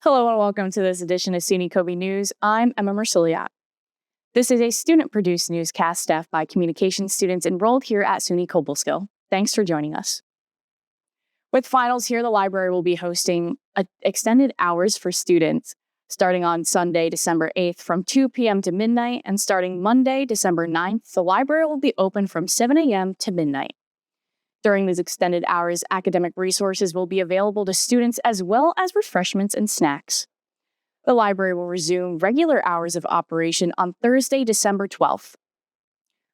Hello and welcome to this edition of SUNY Coby News. I'm Emma Mercilliott. This is a student-produced newscast staffed by communications students enrolled here at SUNY Cobleskill. Thanks for joining us. With finals here, the library will be hosting extended hours for students, starting on Sunday, December 8th from 2 p.m. to midnight, and starting Monday, December 9th, the library will be open from 7 a.m. to midnight. During these extended hours, academic resources will be available to students as well as refreshments and snacks. The library will resume regular hours of operation on Thursday, December 12th.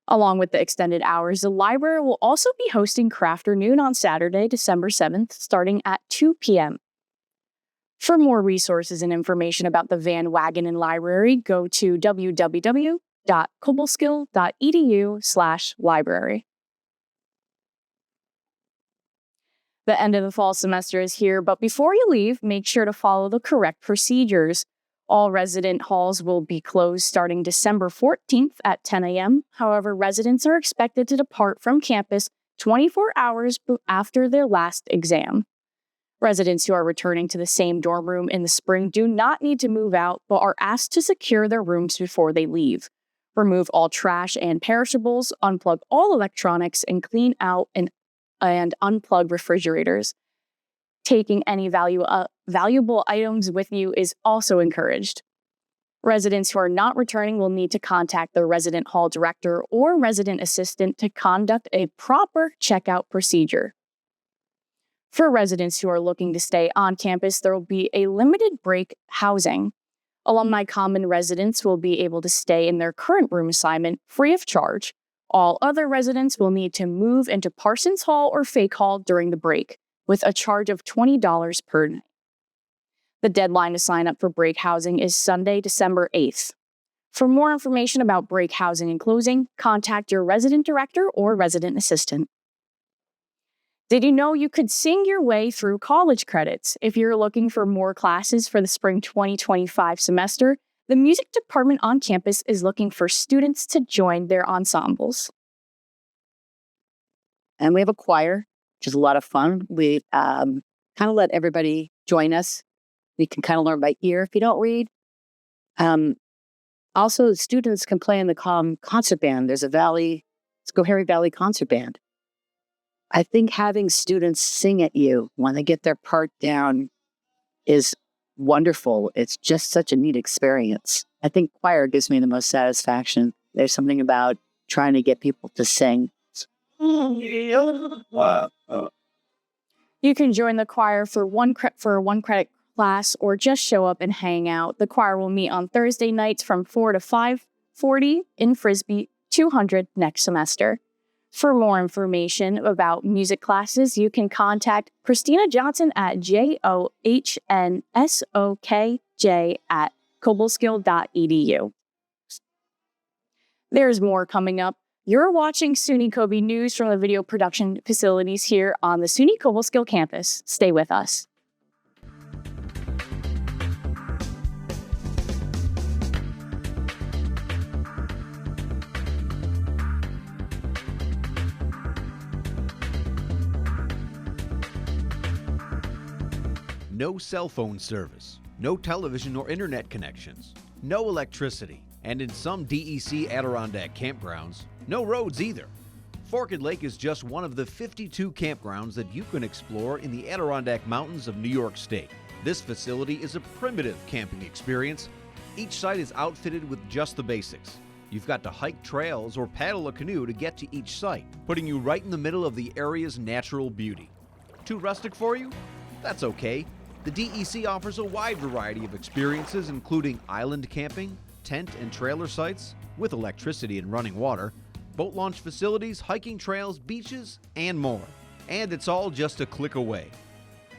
Along with the extended hours, the library will also be hosting Crafternoon on Saturday, December 7th, starting at 2 p.m. For more resources and information about the Van Wagenen Library, go to www.cobleskill.edu/library. The end of the fall semester is here, but before you leave, make sure to follow the correct procedures. All resident halls will be closed starting December 14th at 10 a.m. However, residents are expected to depart from campus 24 hours after their last exam. Residents who are returning to the same dorm room in the spring do not need to move out, but are asked to secure their rooms before they leave. Remove all trash and perishables, unplug all electronics, and clean out and unplug refrigerators. Taking any valuable items with you is also encouraged. Residents who are not returning will need to contact their resident hall director or resident assistant to conduct a proper checkout procedure. For residents who are looking to stay on campus, there will be a limited break housing. Alumni Common residents will be able to stay in their current room assignment free of charge. All other residents will need to move into Parsons Hall or Fake Hall during the break, with a charge of $20 per night. The deadline to sign up for break housing is Sunday, December 8th. For more information about break housing and closing, contact your resident director or resident assistant. Did you know you could sing your way through college credits? If you're looking for more classes for the spring 2025 semester, the music department on campus is looking for students to join their ensembles. And we have a choir, which is a lot of fun. We kind of let everybody join us. We can kind of learn by ear if you don't read. Also, students can play in the COMM concert band. There's a Schoharie Valley concert band. I think having students sing at you when they get their part down is wonderful. It's just such a neat experience. I think choir gives me the most satisfaction. There's something about trying to get people to sing. You can join the choir for one credit class or just show up and hang out. The choir will meet on Thursday nights from 4 to 5:40 in Frisbee 200 next semester. For more information about music classes, you can contact Christina Johnson at johnsokj@cobleskill.edu. There's more coming up. You're watching SUNY Coby News from the video production facilities here on the SUNY Cobleskill campus. Stay with us. No cell phone service, no television or internet connections, no electricity, and in some DEC Adirondack campgrounds, no roads either. Forked Lake is just one of the 52 campgrounds that you can explore in the Adirondack Mountains of New York State. This facility is a primitive camping experience. Each site is outfitted with just the basics. You've got to hike trails or paddle a canoe to get to each site, putting you right in the middle of the area's natural beauty. Too rustic for you? That's okay. The DEC offers a wide variety of experiences, including island camping, tent and trailer sites with electricity and running water, boat launch facilities, hiking trails, beaches, and more. And it's all just a click away.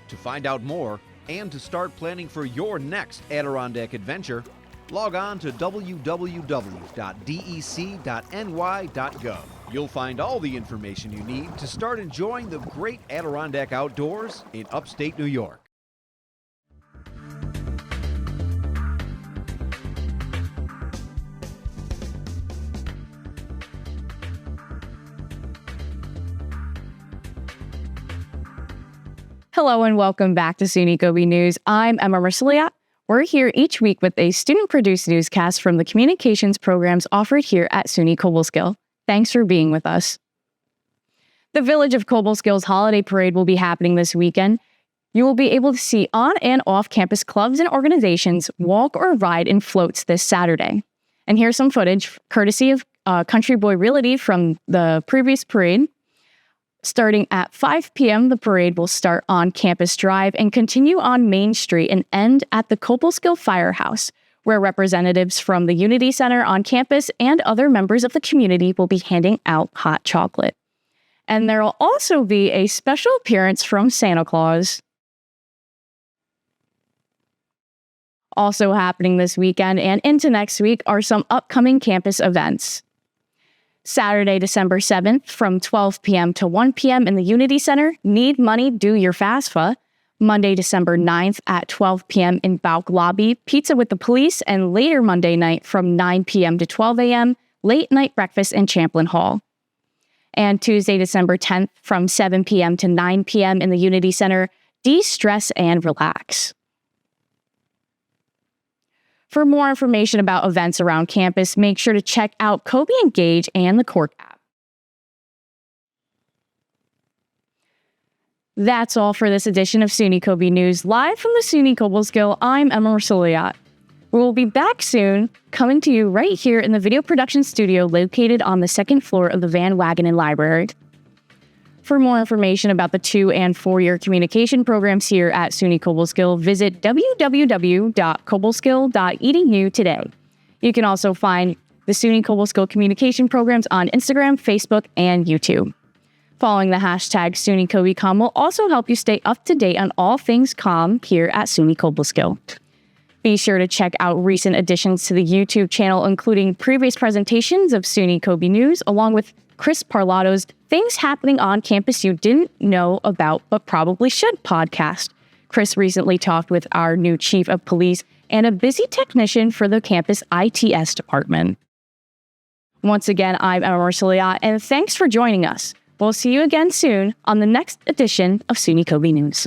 To find out more and to start planning for your next Adirondack adventure, log on to www.dec.ny.gov. You'll find all the information you need to start enjoying the great Adirondack outdoors in upstate New York. Hello and welcome back to SUNY Coby News. I'm Emma Mercilliott. We're here each week with a student-produced newscast from the communications programs offered here at SUNY Cobleskill. Thanks for being with us. The Village of Cobleskill Holiday Parade will be happening this weekend. You will be able to see on and off-campus clubs and organizations walk or ride in floats this Saturday. And here's some footage, courtesy of Country Boy Realty from the previous parade. Starting at 5 p.m., the parade will start on Campus Drive and continue on Main Street and end at the Cobleskill Firehouse, where representatives from the Unity Center on campus and other members of the community will be handing out hot chocolate. And there will also be a special appearance from Santa Claus. Also happening this weekend and into next week are some upcoming campus events. Saturday, December 7th, from 12 p.m. to 1 p.m. in the Unity Center, Need Money, Do Your FAFSA. Monday, December 9th at 12 p.m. in Bauk Lobby, Pizza with the Police, and later Monday night from 9 p.m. to 12 a.m., late night breakfast in Champlin Hall. And Tuesday, December 10th, from 7 p.m. to 9 p.m. in the Unity Center, De-stress and relax. For more information about events around campus, make sure to check out Coby Engage and the Cork app. That's all for this edition of SUNY Coby News. Live from the SUNY Cobleskill, I'm Emma Mercilliott. We will be back soon, coming to you right here in the video production studio located on the second floor of the Van Wagenen Library. For more information about the 2- and 4-year communication programs here at SUNY Cobleskill, visit www.cobleskill.edu today. You can also find the SUNY Cobleskill communication programs on Instagram, Facebook, and YouTube. Following the hashtag SUNY Coby COMM will also help you stay up to date on all things COMM here at SUNY Cobleskill. Be sure to check out recent additions to the YouTube channel, including previous presentations of SUNY Coby News, along with Chris Parlato's Things Happening on Campus You Didn't Know About But Probably Should podcast. Chris recently talked with our new chief of police and a busy technician for the campus ITS department. Once again, I'm Emma Mercilliott, and thanks for joining us. We'll see you again soon on the next edition of SUNY Coby News.